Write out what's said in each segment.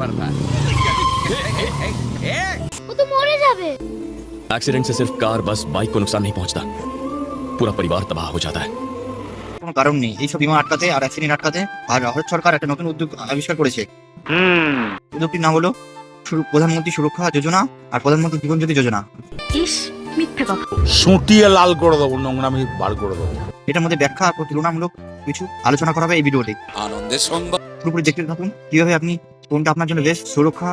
पर था। वो तो मरे जाबे। एक्सीडेंट से सिर्फ कार बस बाइक को नुकसान नहीं पहुंचता, पूरा परिवार तबाह हो जाता है। কোনো কারণ নেই এইসব বিমা আটকাতে আর অ্যাক্সিডেন্ট আটকাতে। আর ভারত সরকার একটা নতুন উদ্যোগ আবিষ্কার করেছে। উদ্যোগটির নাম হলো প্রধানমন্ত্রী সুরক্ষা যোজনা আর প্রধানমন্ত্রী জীবন জ্যোতি যোজনা। ইস মিথ্যে কথা। সুটিয়ে লাল করে দেবো, নোংরামি বার করে দেবো। এটার মধ্যে ব্যাখ্যা আর তুলনামূলক কিছু আলোচনা করা হবে এই ভিডিওতে। आनंदे संबाद পুরোপুরি দেখতে থাকুন কিভাবে আপনি কোনটা আপনার জন্য বেস্ট সুরক্ষা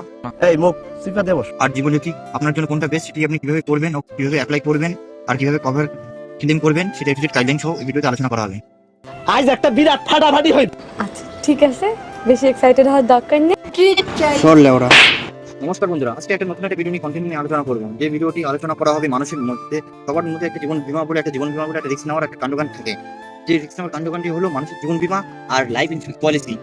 এই মুখ সিফা দেবস। আর জীবন জ্যোতি আপনার জন্য কোনটা বেস্ট সেটি আপনি কিভাবে করবেন ও কিভাবে অ্যাপ্লাই করবেন আর কিভাবে কভার ক্লেম করবেন সেটা এপিসোড গাইডলাইন সহ এই ভিডিওতে আলোচনা করা হবে। আজ একটা বিরাট ফাটাফাটি হই। আচ্ছা ঠিক আছে, বেশি এক্সাইটেড হওয়ার দরকার নেই। ট্রিট চাই। সরলে ওরা। নমস্কার বন্ধুরা, আজকে একটা নতুন একটা ভিডিও নিয়ে কন্টেন্ট নিয়ে আলোচনা করবো। যে ভিডিওটি আলোচনা করা হবে মানুষের মধ্যে সবার মধ্যে একটা জীবন বীমা বলে একটা রিস্ক নেওয়ার একটা কাণ্ডজ্ঞান থাকে। যে রিস্ক নেওয়ার কাণ্ডজ্ঞানটি হলো মানুষের জীবন বীমা আর লাইফ ইন্স্যুরেন্স পলিসি।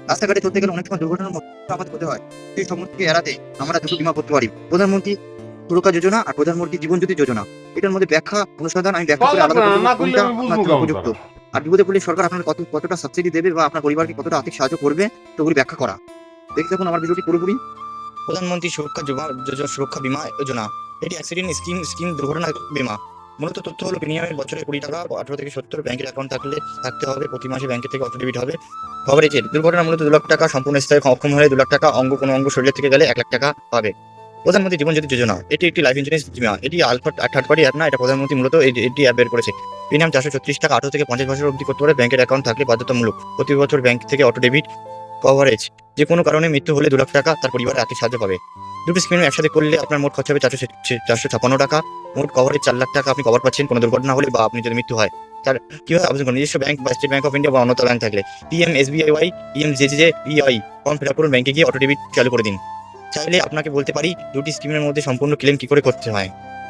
রাস্তাঘাটে চলতে গেলে অনেক সময় দুর্ঘটনার মধ্যে আমাদের হতে হয়। সেই সমস্যাকে এড়াতে আমরা দুটো বীমা করতে পারি, প্রধানমন্ত্রী সুরক্ষা যোজনা আর প্রধানমন্ত্রী জীবন জ্যোতি যোজনা। এটার মধ্যে ব্যাখ্যা অনুসন্ধান আমি ব্যাখ্যা করে আলাদা করবো কোনটা আপনার জন্য উপযুক্ত। আর বিপদে পড়লে সরকার আপনার কতটা সাবসিডি দেবে বা আপনার পরিবারকে কতটা আর্থিক সাহায্য করবে সেগুলি ব্যাখ্যা করা। দেখতে থাকুন আমার ভিডিওটি পুরোপুরি। প্রধানমন্ত্রী সুরক্ষা বীমা যোজনা এটি অ্যাক্সিডেন্ট স্কিম দুর্ঘটনা বীমা। মূলত তথ্য হলো প্রিমিয়ামের বছরে 20 টাকা 18 থেকে 70 ব্যাংকের অ্যাকাউন্ট থাকতে হবে, প্রতি মাসে ব্যাংকের থেকে অটো ডেবিট হবে। কভারেজের দুর্ঘটনা মূলত 2 লাখ টাকা, সম্পূর্ণ স্থায়ী অক্ষম হলে 2 লাখ টাকা, কোনো অঙ্গ শরীরের থেকে গেলে 1 লাখ টাকা পাবে। প্রধানমন্ত্রী জীবন জ্যোতি যোজনা এটি একটি লাইফ ইন্স্যুরেন্স বীমা। এটি থার্ড পার্টি অ্যাপ না, এটা প্রধানমন্ত্রী মূলত এটি অ্যাপ বের করেছে। প্রিমিয়াম 436 টাকা, 18 থেকে 50 বছর অবধি করতে পারে, ব্যাংকের অ্যাকাউন্ট থাকলে বাধ্যতামূলক, প্রতি বছর ব্যাংক থেকে অটো ডেবিট। কভারেজ যে কোনো কারণে মৃত্যু হলে 2 লাখ টাকা তার পরিবারের আর্থিক সাহায্য পাবে। দুটো স্কিম একসাথে করলে আপনার মোট খরচ হবে 456 টাকা। মোট কভারেজ 4 লাখ টাকা আপনি কভার পাচ্ছেন কোনো দুর্ঘটনা হলে বা আপনি যদি মৃত্যু হয়। তার কিভাবে আবেদন করুন? নিজস্ব ব্যাংক বা স্টেট ব্যাংক অফ ইন্ডিয়া বা অন্য ব্যাংক থাকলে PM SBI, PMJJBI form fill up করুন, ব্যাংকে গিয়ে অটো ডেবিট চালু করে দিন। চাইলে আপনাকে বলতে পারি দুটি স্কিমের মধ্যে সম্পূর্ণ ক্লেম কি করে করতে হয়।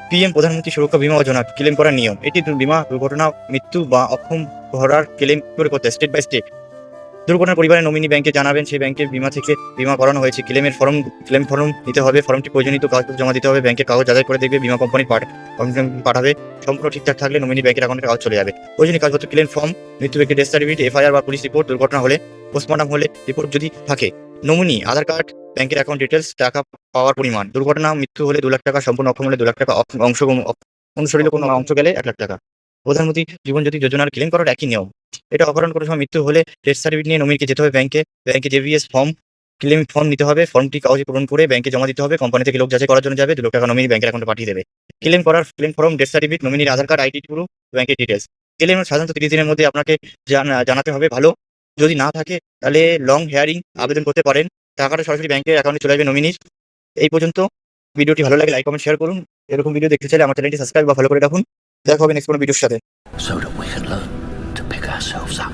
পিএম প্রধানমন্ত্রী সুরক্ষা বীমা যোজনা ক্লেম করার নিয়ম। এটি বীমা দুর্ঘটনা, মৃত্যু বা অক্ষম হওয়ার ক্লেম করে করতে স্টেট বাই স্টেট। দুর্ঘটনার পরিবারের নমিনি ব্যাংকে জানাবেন সেই ব্যাংকের বীমা থেকে বীমা করানো হয়েছে। ক্লেম ফর্ম নিতে হবে, ফর্মটি প্রয়োজনীয় কাগজপত্র জমা দিতে হবে, ব্যাংকের কাগজ যাচাই করে দেখবে, বীমা কোম্পানি পাঠাবে। সম্পূর্ণ ঠিকঠাক থাকলে নমিনি ব্যাংকের অ্যাকাউন্টে কাগজ চলে যাবে। প্রয়োজনীয় কাগজপত্র ক্লেম ফর্ম, মৃত্যু ব্যক্তির ডেথ সার্টিফিকেট, এফআইআর বা পুলিশ রিপোর্ট, দুর্ঘটনা হলে পোস্টমর্টম হলে রিপোর্ট যদি থাকে, নমিনি আধার কার্ড, ব্যাংকের অ্যাকাউন্ট ডিটেলস, টাকা পাওয়ার পরিমাণ। দুর্ঘটনা মৃত্যু হলে 2 লাখ টাকা, সম্পূর্ণ অক্ষম হলে 2 লাখ টাকা, অনুশরীরে কোনো অংশ গেলে 1 লাখ টাকা। প্রধানমন্ত্রী জীবন জ্যোতি যোজনার ক্লেম করার একই নিয়ম। এটা অপহরণ করার সময় মৃত্যু হলে ডেথ সার্টিফিকেট নিয়ে নমিনিকে যেতে হবে ব্যাংকে জেভিএস ক্লেম ফর্ম নিতে হবে, ফর্মটি কাগজে পূরণ করে ব্যাংকে জমা দিতে হবে, কোম্পানি থেকে লোক যাচাই করার জন্য যাবে, 2 লাখ টাকা নমিনি ব্যাংকের অ্যাকাউন্টে পাঠিয়ে দেবে। ক্লেম ফর্ম, ডেথ সার্টিফিকেট, নমিনির আধার কার্ড, আইডি প্রুফ, ব্যাংকের ডিটেলস। ক্লেম সাধারণত 30 দিনের মধ্যে আপনাকে জানাতে হবে। ভালো যদি না থাকে তাহলে লং হেয়ারিং আবেদন করতে পারেন, টাকাটা সরাসরি ব্যাংকের অ্যাকাউন্টে চলে আসবে নমিনির। এই পর্যন্ত। ভিডিওটি ভালো লাগে লাইক কমেন্ট শেয়ার করুন। এরকম ভিডিও দেখতে চাইলে আমার চ্যানেলটি সাবস্ক্রাইব বা ফলো করে রাখুন। দেখা হবে নেক্সট কোনো ভিডিওর সাথে। So that we can learn to pick ourselves up.